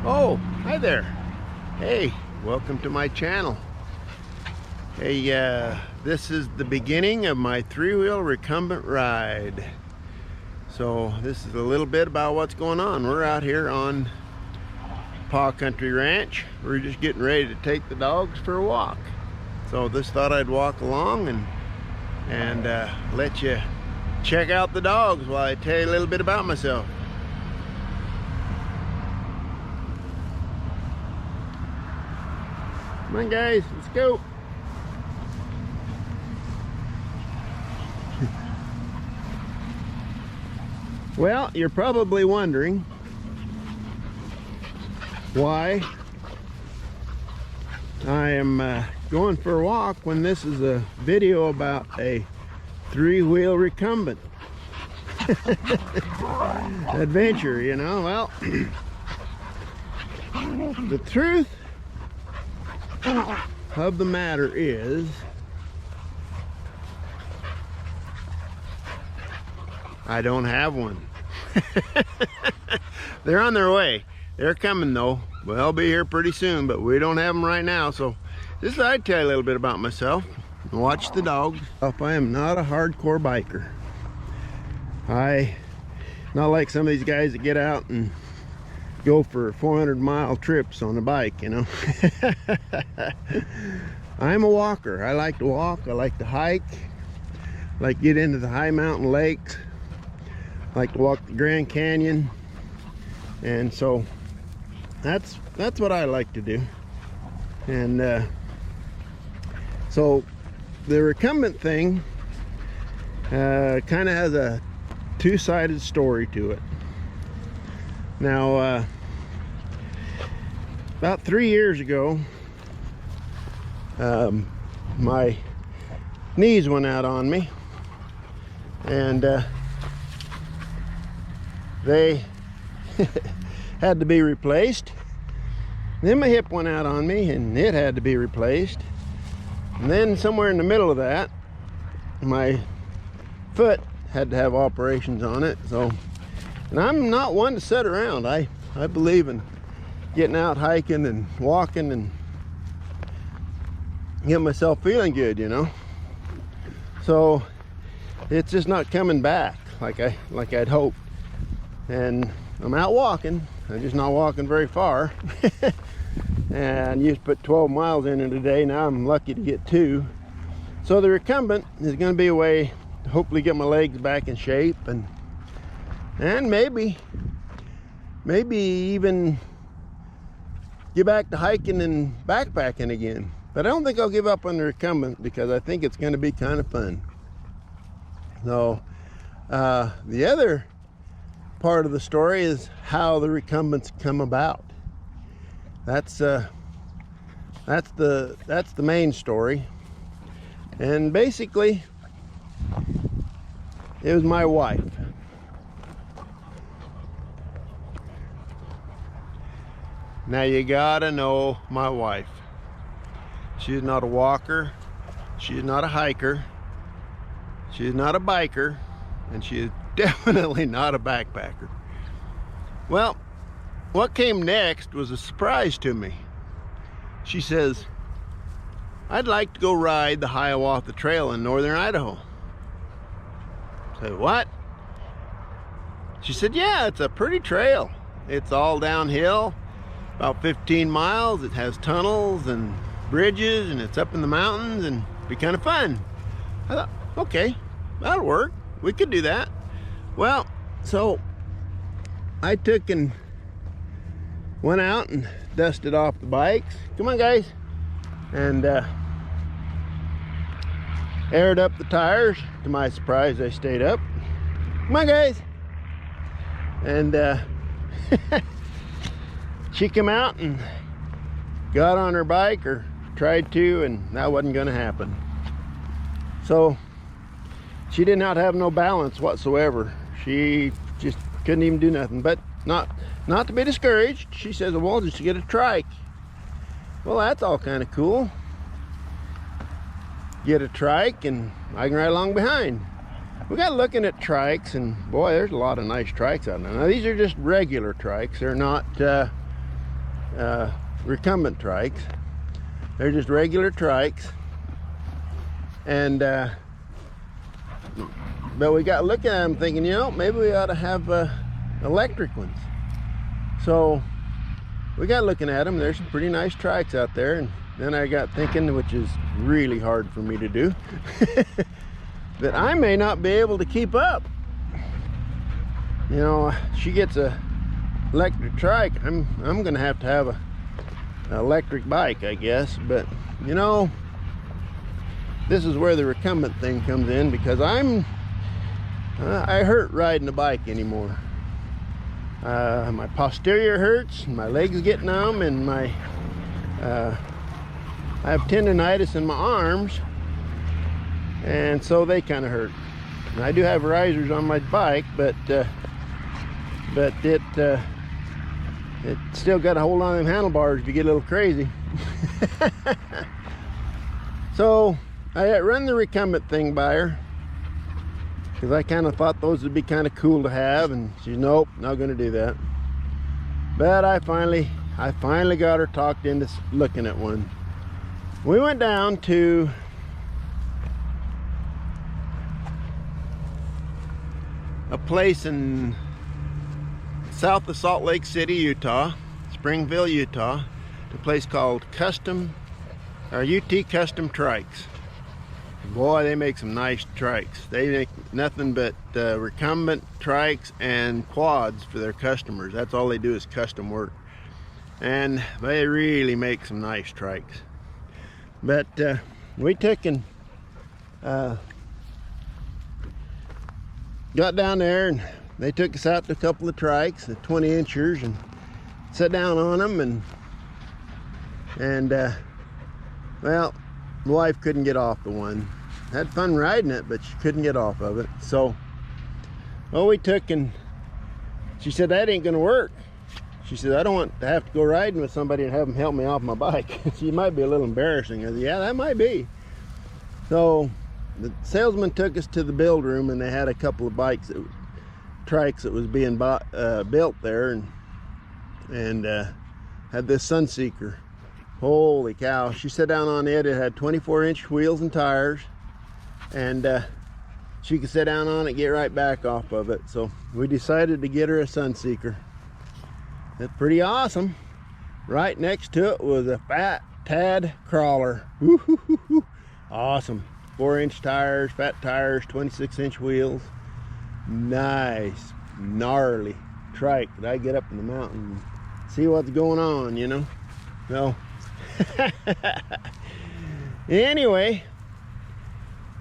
Oh, hi there. Hey, welcome to my channel. Hey, this is the beginning of my three-wheel recumbent ride. So this is a little bit about what's going on. We're out here on Paw Country Ranch. We're just getting ready to take the dogs for a walk. So just thought I'd walk along and let you check out the dogs while I tell you a little bit about myself. Come on guys, let's go. Well, you're probably wondering why I am going for a walk when this is a video about a three-wheel recumbent adventure, you know. Well, the truth of the matter is I don't have one. They're on their way. They're coming though. Well, they'll be here pretty soon, but we don't have them right now. So just thought I'd tell you a little bit about myself and watch the dogs. I am not a hardcore biker. Not like some of these guys that get out and go for 400-mile trips on a bike, you know. I'm a walker. I like to walk. I like to hike. I like to get into the high mountain lakes. I like to walk the Grand Canyon. And so that's what I like to do. And so the recumbent thing kind of has a two-sided story to it. Now, about 3 years ago, my knees went out on me, and they had to be replaced. Then my hip went out on me, and it had to be replaced. And then somewhere in the middle of that, my foot had to have operations on it. So, and I'm not one to sit around. I believe in getting out hiking and walking and get myself feeling good, you know. So it's just not coming back like I'd hoped. And I'm out walking. I'm just not walking very far. And used to put 12 miles in it a day. Now I'm lucky to get 2. So the recumbent is going to be a way to hopefully get my legs back in shape and maybe even get back to hiking and backpacking again. But I don't think I'll give up on the recumbent because I think it's going to be kind of fun. So the other part of the story is how the recumbents come about. That's the main story. And basically it was my wife. Now you gotta know my wife. She's not a walker, she's not a hiker, she's not a biker, and she is definitely not a backpacker. Well, what came next was a surprise to me. She says, I'd like to go ride the Hiawatha Trail in northern Idaho. I said, what? She said, yeah, it's a pretty trail. It's all downhill, about 15 miles. It has tunnels and bridges, and it's up in the mountains, and it'd be kind of fun. I thought, okay, that'll work. We could do that. Well, so I took and went out and dusted off the bikes. Come on, guys. And aired up the tires. To my surprise, they stayed up. Come on, guys. And she came out and got on her bike, or tried to, and that wasn't going to happen. So she did not have no balance whatsoever. She just couldn't even do nothing. But not to be discouraged, she says, well, just get a trike. Well, that's all kind of cool. Get a trike and I can ride along behind. We got looking at trikes, and boy, there's a lot of nice trikes out there. Now these are just regular trikes. They're not recumbent trikes. They're just regular trikes. And but we got looking at them thinking, you know, maybe we ought to have electric ones. So we got looking at them. There's some pretty nice trikes out there. And then I got thinking, which is really hard for me to do, that I may not be able to keep up. You know, she gets a electric trike, I'm gonna have to have an electric bike, I guess. But you know, this is where the recumbent thing comes in, because I hurt riding a bike anymore. My posterior hurts, my legs get numb, and my I have tendonitis in my arms, and so they kind of hurt. And I do have risers on my bike, but it still got to hold on to them handlebars if you get a little crazy. So I run the recumbent thing by her, because I kind of thought those would be kind of cool to have, and she's, nope, not going to do that. But I finally got her talked into looking at one. We went down to a place in south of Salt Lake City, Utah, Springville, Utah, a place called UT Custom Trikes. Boy, they make some nice trikes. They make nothing but recumbent trikes and quads for their customers. That's all they do is custom work. And they really make some nice trikes. But we took and got down there, and they took us out to a couple of trikes, the 20-inchers, and sat down on them, and well, my wife couldn't get off the one. Had fun riding it, but she couldn't get off of it. So, well, we took, and she said, that ain't gonna work. She said, I don't want to have to go riding with somebody and have them help me off my bike. She might be a little embarrassing. I said, yeah, that might be. So the salesman took us to the build room, and they had a couple of trikes that was being built there, and had this Sunseeker. Holy cow. She sat down on it. It had 24-inch wheels and tires, and she could sit down on it, get right back off of it. So we decided to get her a Sunseeker. It's pretty awesome. Right next to it was a fat Tad crawler. Woo-hoo-hoo-hoo. Awesome. 4-inch tires, fat tires, 26-inch wheels. Nice, gnarly trike that I get up in the mountain and see what's going on, you know. So anyway,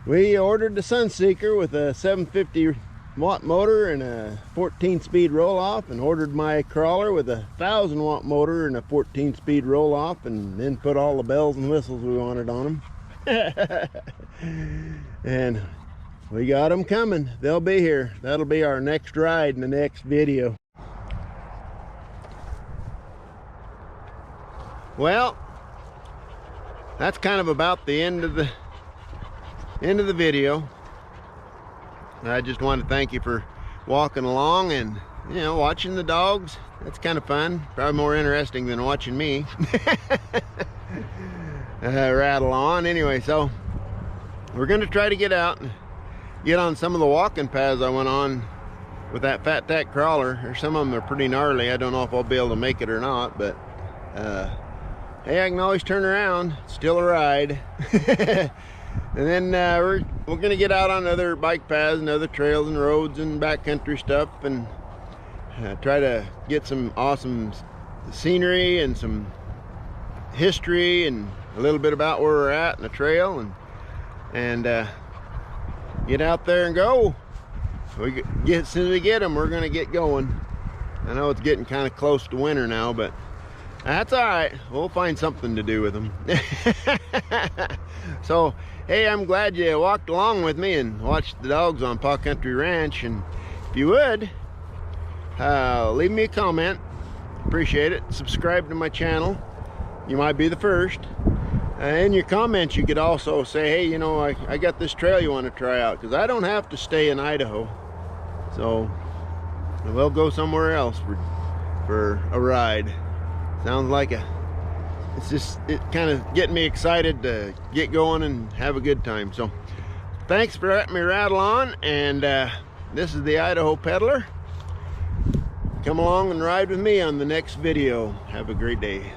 we ordered the Sunseeker with a 750 watt motor and a 14-speed roll-off, and ordered my crawler with a 1000 watt motor and a 14-speed roll-off, and then put all the bells and whistles we wanted on them. And we got them coming. They'll be here. That'll be our next ride in the next video. Well, that's kind of about the end of the video. I just want to thank you for walking along and, you know, watching the dogs. That's kind of fun. Probably more interesting than watching me rattle on. Anyway, so we're going to try to get out and get on some of the walking paths I went on with that fat tack crawler. Some of them are pretty gnarly. I don't know if I'll be able to make it or not, but hey, I can always turn around. It's still a ride. And then we're gonna get out on other bike paths and other trails and roads and backcountry stuff, and try to get some awesome scenery and some history and a little bit about where we're at in the trail, and get out there and go. As soon as we get them, we're gonna get going. I know it's getting kind of close to winter now, but that's all right. We'll find something to do with them. So, hey, I'm glad you walked along with me and watched the dogs on Paw Country Ranch. And if you would, leave me a comment. Appreciate it. Subscribe to my channel. You might be the first. In your comments, you could also say, hey, you know, I got this trail you want to try out, because I don't have to stay in Idaho. So we'll go somewhere else for a ride. Sounds like it kind of getting me excited to get going and have a good time. So thanks for letting me rattle on, and this is the Idaho Peddler. Come along and ride with me on the next video. Have a great day.